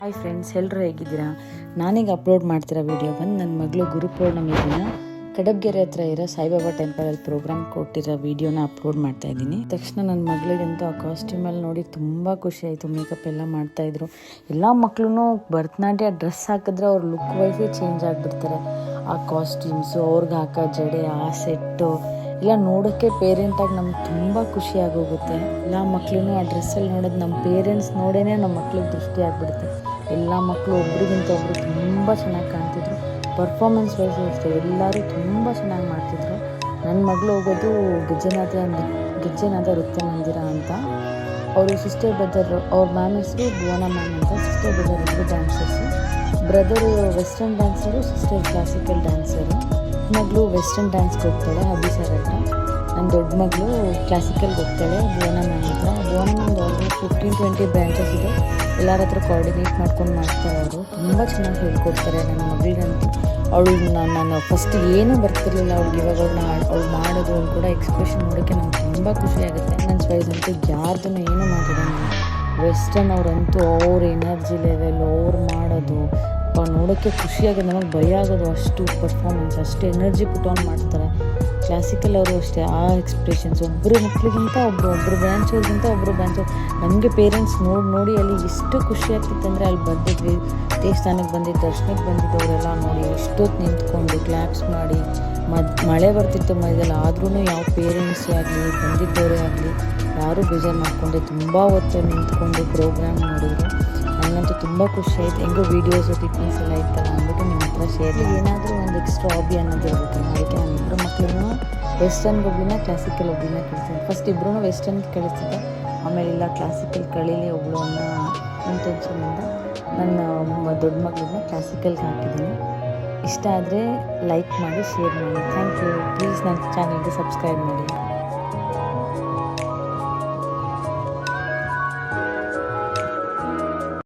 Hi friends, ಎಲ್ಲರೂ ಹೇಗಿದ್ದೀರಾ? ನಾನೀಗ ಅಪ್ಲೋಡ್ ಮಾಡ್ತಿರೋ ವಿಡಿಯೋ ಬಂದು ನನ್ನ ಮಗಳು ಗುರುಪೌರ್ಣಮಿ ದಿನ ಕಡಬ್ಗೆರೆ ಹತ್ರ ಇರೋ ಸಾಯಿಬಾಬಾ ಟೆಂಪಲಲ್ಲಿ ಪ್ರೋಗ್ರಾಮ್ ಕೊಟ್ಟಿರೋ ವಿಡಿಯೋನ ಅಪ್ಲೋಡ್ ಮಾಡ್ತಾ ಇದ್ದೀನಿ. ತಕ್ಷಣ ನನ್ನ ಮಗಳಿಗಂತೂ ಆ ಕಾಸ್ಟ್ಯೂಮಲ್ಲಿ ನೋಡಿ ತುಂಬ ಖುಷಿ ಆಯಿತು. ಮೇಕಪ್ ಎಲ್ಲ ಮಾಡ್ತಾಯಿದ್ರು. ಎಲ್ಲ ಮಕ್ಕಳು ಭರತನಾಟ್ಯ ಡ್ರೆಸ್ ಹಾಕಿದ್ರೆ ಅವ್ರ ಲುಕ್ ವೈಸೇ ಚೇಂಜ್ ಆಗಿಬಿಡ್ತಾರೆ. ಆ ಕಾಸ್ಟ್ಯೂಮ್ಸು, ಅವ್ರಿಗೆ ಹಾಕೋ ಜಡೆ, ಆ ಸೆಟ್ಟು ಎಲ್ಲ ನೋಡೋಕ್ಕೆ ಪೇರೆಂಟಾಗಿ ನಮ್ಗೆ ತುಂಬ ಖುಷಿ ಆಗೋಗುತ್ತೆ. ಎಲ್ಲ ಮಕ್ಕಳು ಆ ಡ್ರೆಸ್ಸಲ್ಲಿ ನೋಡೋದು ನಮ್ಮ ಪೇರೆಂಟ್ಸ್ ನೋಡೇ ನಮ್ಮ ಮಕ್ಳಿಗೆ ದೃಷ್ಟಿ ಆಗಿಬಿಡುತ್ತೆ. ಎಲ್ಲ ಮಕ್ಕಳು ಒಬ್ರಿಗಿಂತ ಒಬ್ಬರು ತುಂಬ ಚೆನ್ನಾಗಿ ಕಾಣ್ತಿದ್ರು. ಪರ್ಫಾರ್ಮೆನ್ಸ್ ವೈಸ್ ಅಷ್ಟೇ ಎಲ್ಲರೂ ತುಂಬ ಚೆನ್ನಾಗಿ ಮಾಡ್ತಿದ್ರು. ನನ್ನ ಮಗಳು ಹೋಗೋದು ಗೆಜ್ಜೆನಾಥ ನೃತ್ಯ ಮಂದಿರ ಅಂತ. ಅವರು ಸಿಸ್ಟರ್ ಬ್ರದರ್, ಅವ್ರ ಮ್ಯಾಮ್ ಹೆಸರು ಭುವನ ಮ್ಯಾಮ್ ಅಂತ. ಸಿಸ್ಟರ್ ಬ್ರದರ್ ಇಬ್ಬರು dancers. Brother western dancer, sister classical dancer. ಮಗಳು ವೆಸ್ಟರ್ನ್ ಡ್ಯಾನ್ಸ್ಗೆ ಹೋಗ್ತಾಳೆ, ಅಭಿ ಸರ್ ಅಂತ. ನನ್ನ ದೊಡ್ಡ ಮಗಳು ಕ್ಲಾಸಿಕಲ್ಗೆ ಹೋಗ್ತಾಳೆ, ಭುವನ ಮ್ಯಾಮ್ ಹತ್ರ. ಭುವನ ಮ್ಯಾಮ್ದು ಆಲ್ಮೋಸ್ಟ್ 15-20 ಬ್ರ್ಯಾಂಚಸ್ ಇದೆ. ಎಲ್ಲರ ಹತ್ರ ಕೋಆರ್ಡಿನೇಟ್ ಮಾಡ್ಕೊಂಡು ಮಾಡ್ತಾರೆ. ಅವರು ತುಂಬ ಚೆನ್ನಾಗಿ ಹೇಳ್ಕೊಡ್ತಾರೆ ನನ್ನ ಮಗಳಿಗಂತೂ. ಅವಳು ನಾನು ಫಸ್ಟ್ ಏನೂ ಬರ್ತಿರ್ಲಿಲ್ಲ ಅವ್ಳಿಗೆ. ಇವಾಗ ಅವಳು ಮಾಡೋದು ಕೂಡ ಎಕ್ಸ್ಪ್ರೆಷನ್ ನೋಡೋಕ್ಕೆ ನಂಗೆ ತುಂಬ ಖುಷಿ ಆಗುತ್ತೆ. ನನ್ನ ವೈಸ್ ಅಂತೂ ಯಾರ್ದೂ ಏನೂ ಮಾಡಿರೋಂಗಿಲ್ಲ. ವೆಸ್ಟರ್ನ್ ಅವರಂತೂ ಅವ್ರ ಎನರ್ಜಿ ಲೆವೆಲ್, ಅವ್ರು ಮಾಡೋದು ನೋಡೋಕ್ಕೆ ಖುಷಿಯಾಗೋದು. ನಮಗೆ ಭಯ ಆಗೋದು, ಅಷ್ಟು ಪರ್ಫಾರ್ಮೆನ್ಸ್, ಅಷ್ಟು ಎನರ್ಜಿ ಪುಟ್ ಆನ್ ಮಾಡ್ತಾರೆ. ಕ್ಲಾಸಿಕಲ್ ಅವರು ಅಷ್ಟೇ, ಆ ಎಕ್ಸ್ಪ್ರೆಷನ್ಸ್ ಒಬ್ಬರು ಮಕ್ಕಳಿಗಿಂತ ಒಬ್ಬರು ಬ್ರ್ಯಾಂಚವ್ರಿಗಿಂತ ಒಬ್ಬರು ಬ್ರ್ಯಾಂಚ್. ನಮಗೆ ಪೇರೆಂಟ್ಸ್ ನೋಡಿ ಅಲ್ಲಿ ಎಷ್ಟು ಖುಷಿ ಆಗ್ತಿತ್ತು ಅಂದರೆ, ಅಲ್ಲಿ ಬಂದಿದ್ವಿ, ದೇವಸ್ಥಾನಕ್ಕೆ ಬಂದಿದ್ದು, ದರ್ಶನಕ್ಕೆ ಬಂದಿದ್ದವರೆಲ್ಲ ನೋಡಿ ಎಷ್ಟೊತ್ತು ನಿಂತ್ಕೊಂಡು ಕ್ಲ್ಯಾಪ್ಸ್ ಮಾಡಿ. ಮಳೆ ಬರ್ತಿತ್ತು ಮೈದಲ್ಲಿ, ಆದ್ರೂ ಯಾವ ಪೇರೆಂಟ್ಸೇ ಆಗಲಿ, ಬಂದಿದ್ದವರೇ ಆಗಲಿ, ಯಾರೂ ಬೇಜಾರು ಮಾಡಿಕೊಂಡೆ ತುಂಬ ಹೊತ್ತು ನಿಂತ್ಕೊಂಡು ಪ್ರೋಗ್ರಾಮ್ ನೋಡಿದ್ರು. ನನಗಂತೂ ತುಂಬ ಖುಷಿ ಆಯಿತು. ಹೆಂಗೋ ವೀಡಿಯೋಸು ಫಿಟ್ನೆಸ್ ಎಲ್ಲ ಇತ್ತಲ್ಲ ಅಂದ್ಬಿಟ್ಟು ನಿಮ್ಮ ಹತ್ರ ಶೇರ್. ಏನಾದರೂ ಒಂದು ಎಕ್ಸ್ಟ್ರಾ ಹಾಬಿ ಅನ್ನೋದು ಇರುತ್ತಲ್ಲ, ಅದಕ್ಕೆ ನಾನು ಇಬ್ಬರು ಮಕ್ಕಳನ್ನು ವೆಸ್ಟರ್ನ್ಗೆ ಒಬ್ಬಳನ್ನ, ಕ್ಲಾಸಿಕಲ್ ಒಬ್ಬಳನ್ನ ಕಳಿಸ್ತೀನಿ. ಫಸ್ಟ್ ಇಬ್ಬರೂ ವೆಸ್ಟರ್ನ್ಗೆ ಕಳಿಸ್ತಿದ್ದೆ. ಆಮೇಲೆ ಇಲ್ಲ, ಕ್ಲಾಸಿಕಲ್ ಕಳೀಲಿ ಒಬ್ಬಳು ಅನ್ನೋ ಇಂಟೆನ್ಷನಿಂದ ನನ್ನ ದೊಡ್ಡ ಮಗಳನ್ನ ಕ್ಲಾಸಿಕಲ್ಗೆ ಹಾಕಿದ್ದೀನಿ. ಇಷ್ಟ ಆದರೆ ಲೈಕ್ ಮಾಡಿ, ಶೇರ್ ಮಾಡಿ. Thank you. ಪ್ಲೀಸ್ ನನ್ನ ಚಾನಲ್ಗೆ ಸಬ್ಸ್ಕ್ರೈಬ್ ಮಾಡಿ.